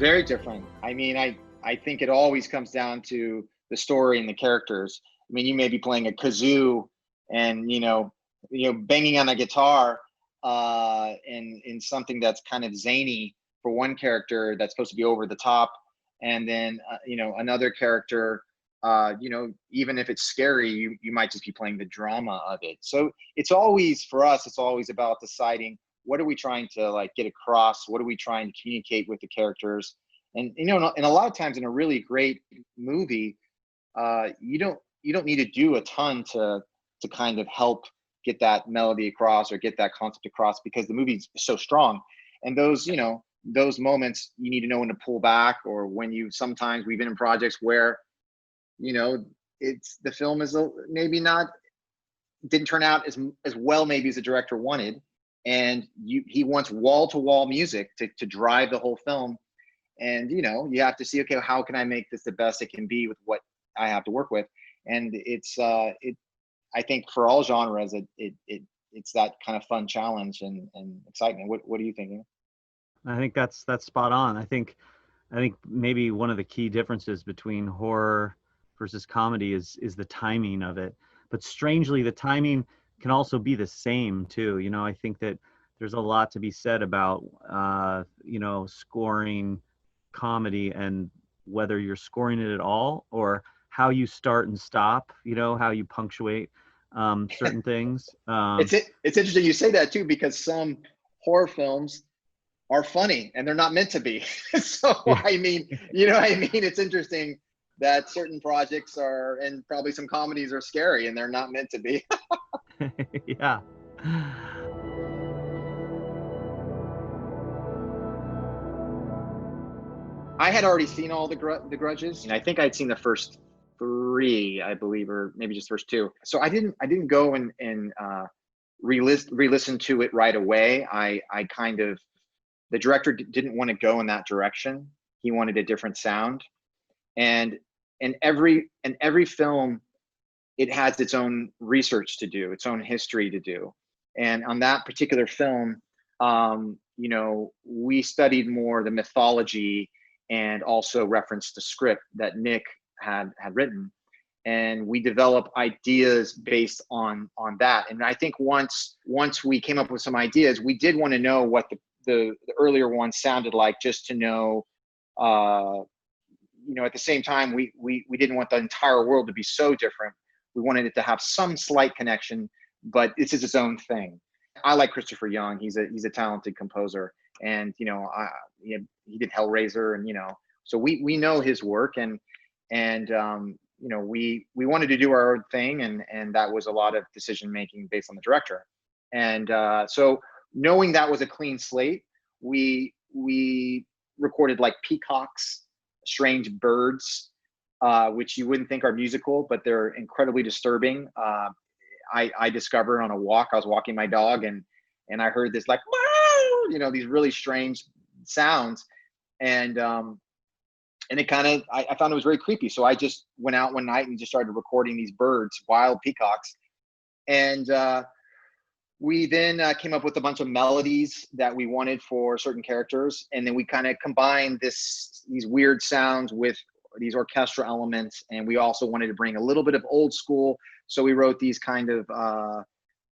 Very different. I mean, I think it always comes down to the story and the characters. I mean, you may be playing a kazoo and banging on a guitar in something that's kind of zany for one character that's supposed to be over the top, and then another character, even if it's scary, you might just be playing the drama of it. So it's always, for us, it's always about deciding, what are we trying to like get across? What are we trying to communicate with the characters? And and a lot of times in a really great movie, you don't need to do a ton to kind of help get that melody across or get that concept across, because the movie's so strong. And those moments, you need to know when to pull back, or when sometimes we've been in projects where it's the film is maybe not didn't turn out as well maybe as the director wanted, and he wants wall-to-wall music to drive the whole film. And you have to see, okay, how can I make this the best it can be with what I have to work with? And I think for all genres, it's that kind of fun challenge and excitement. What are you thinking? I think that's spot on. I think maybe one of the key differences between horror versus comedy is the timing of it. But strangely, the timing can also be the same too. I think that there's a lot to be said about scoring comedy, and whether you're scoring it at all, or how you start and stop, how you punctuate certain things. It's interesting you say that too, because some horror films are funny and they're not meant to be. So yeah. I mean, it's interesting that certain projects are, and probably some comedies are scary and they're not meant to be. Yeah. I had already seen all the Grudges, and I think I'd seen the first 3, I believe, or maybe just first 2. So I didn't go and re-listen to it right away. I kind of, the director didn't want to go in that direction. He wanted a different sound, and every film, it has its own research to do, its own history to do. And on that particular film, we studied more the mythology, and also referenced the script that Nick had written, and we developed ideas based on that. And I think once we came up with some ideas, we did want to know what the earlier ones sounded like, just to know. At the same time, we didn't want the entire world to be so different. We wanted it to have some slight connection, but this is its own thing. I like Christopher Young. He's a talented composer, and he did Hellraiser, and so we know his work, and we wanted to do our own thing, and that was a lot of decision making based on the director. And so knowing that was a clean slate, we recorded like peacocks, strange birds, which you wouldn't think are musical, but they're incredibly disturbing. I discovered on a walk, I was walking my dog, and I heard this like, these really strange sounds. And it kind of, I found it was very creepy. So I just went out one night and just started recording these birds, wild peacocks. And we then came up with a bunch of melodies that we wanted for certain characters. And then we kind of combined these weird sounds with these orchestral elements. And we also wanted to bring a little bit of old school. So we wrote these kind of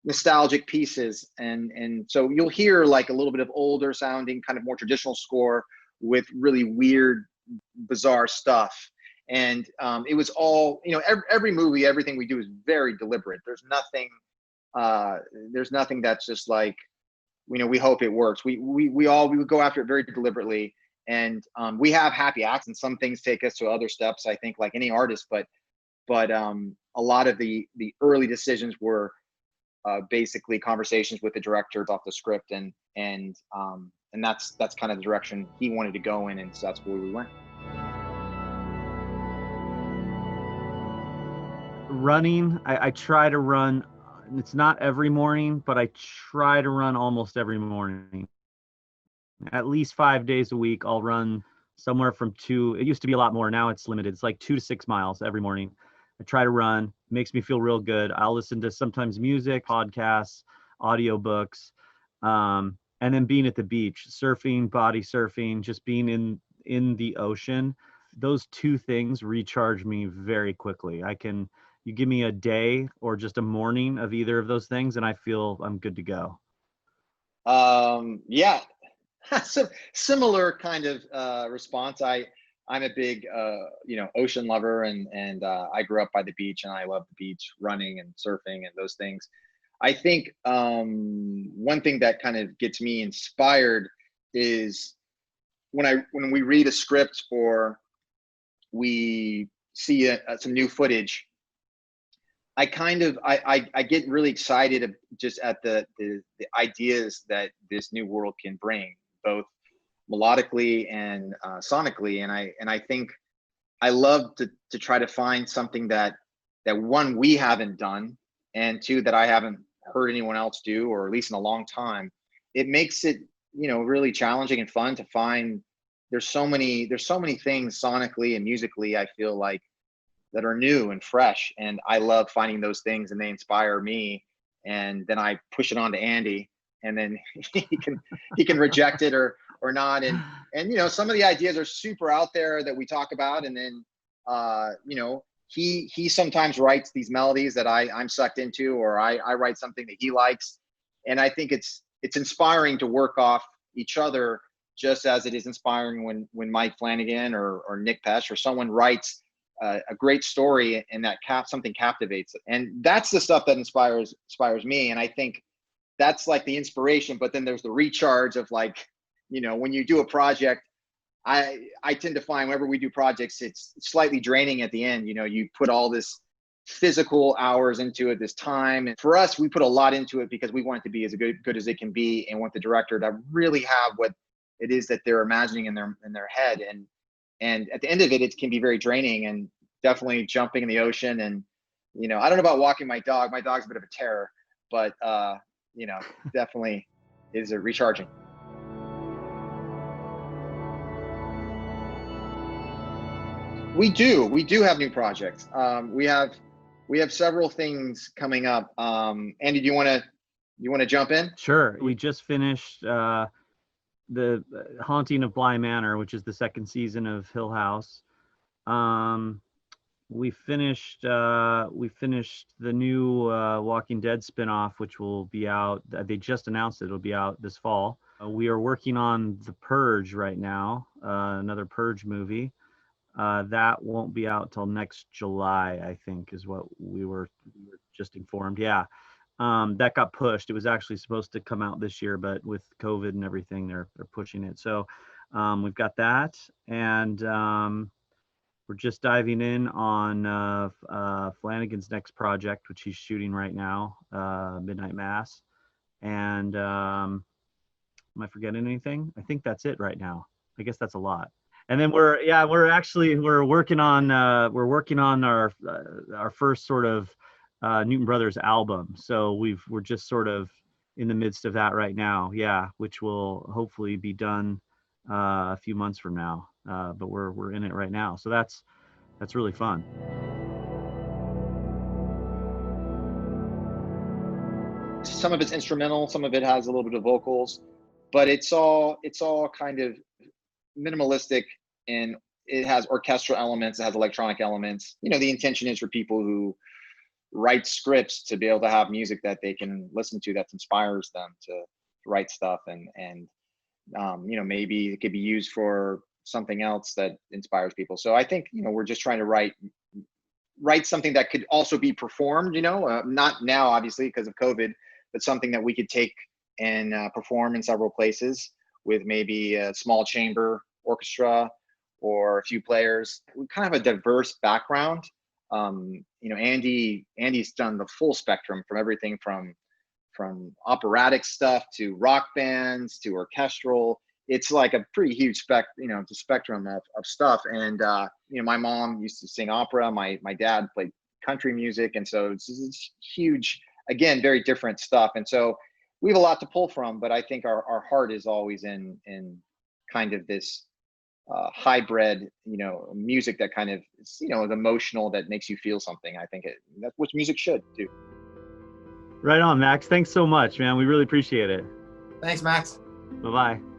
nostalgic pieces. And so you'll hear like a little bit of older sounding, kind of more traditional score with really weird, bizarre stuff. And it was all, every movie, everything we do is very deliberate. There's nothing that's just like, we hope it works. We would go after it very deliberately. And we have happy acts, and some things take us to other steps, I think, like any artist, but a lot of the early decisions were basically conversations with the director off the script, and that's kind of the direction he wanted to go in, and so that's where we went. Running, I try to run. It's not every morning, but I try to run almost every morning. At least 5 days a week, I'll run somewhere from 2. It used to be a lot more. Now it's limited. It's like 2 to 6 miles every morning. I try to run. It makes me feel real good. I'll listen to sometimes music, podcasts, audiobooks, and then being at the beach, surfing, body surfing, just being in the ocean, those two things recharge me very quickly. You give me a day or just a morning of either of those things, and I feel I'm good to go. Yeah, so similar kind of response. I'm a big ocean lover, and I grew up by the beach, and I love the beach, running and surfing and those things. I think one thing that kind of gets me inspired is when we read a script or we see some new footage. I get really excited just at the ideas that this new world can bring, both melodically and sonically. And I think I love to try to find something that one, we haven't done, and two, that I haven't heard anyone else do, or at least in a long time. It makes it, really challenging and fun to find. There's so many things sonically and musically, I feel like, that are new and fresh, and I love finding those things, and they inspire me, and then I push it on to Andy, and then he can reject it or not. And some of the ideas are super out there that we talk about, and then he sometimes writes these melodies that I'm sucked into, or I write something that he likes. And I think it's inspiring to work off each other, just as it is inspiring when Mike Flanagan or Nick Pesh or someone writes a great story, and that something captivates it. And that's the stuff that inspires me. And I think that's like the inspiration, but then there's the recharge of, like, when you do a project, I tend to find whenever we do projects, it's slightly draining at the end. You put all this physical hours into it, this time. And for us, we put a lot into it because we want it to be as good as it can be, and want the director to really have what it is that they're imagining in their head. And at the end of it, it can be very draining, and definitely jumping in the ocean. And, I don't know about walking my dog. My dog's a bit of a terror, but, definitely is recharging. We do have new projects. We have several things coming up. Andy, do you want to jump in? Sure. We just finished the Haunting of Bly Manor, which is the second season of Hill House. We finished the new Walking Dead spinoff, which will be out. They just announced it'll be out this fall. We are working on The Purge right now, another Purge movie. That won't be out till next July, I think, is what we were just informed. Yeah. That got pushed. It was actually supposed to come out this year, but with COVID and everything, they're pushing it. So we've got that, and we're just diving in on Flanagan's next project, which he's shooting right now, Midnight Mass. And am I forgetting anything? I think that's it right now. I guess that's a lot. And then we're working on our first sort of Newton Brothers album. So we're just sort of in the midst of that right now. Yeah, which will hopefully be done a few months from now. But we're in it right now. So that's really fun. Some of it's instrumental, some of it has a little bit of vocals, but it's all kind of minimalistic, and it has orchestral elements, it has electronic elements. The intention is for people who write scripts to be able to have music that they can listen to that inspires them to write stuff, and maybe it could be used for something else that inspires people. So I think we're just trying to write something that could also be performed, not now obviously because of COVID, but something that we could take and perform in several places with maybe a small chamber orchestra or a few players. We kind of have a diverse background. Andy's done the full spectrum, from everything from operatic stuff to rock bands to orchestral. It's like a pretty huge spectrum of stuff. And my mom used to sing opera. My dad played country music, and so it's huge. Again, very different stuff. And so we have a lot to pull from. But I think our heart is always in kind of this hybrid, music that kind of is emotional, that makes you feel something. I think that's what music should do. Right on, Max. Thanks so much, man. We really appreciate it. Thanks, Max. Bye-bye.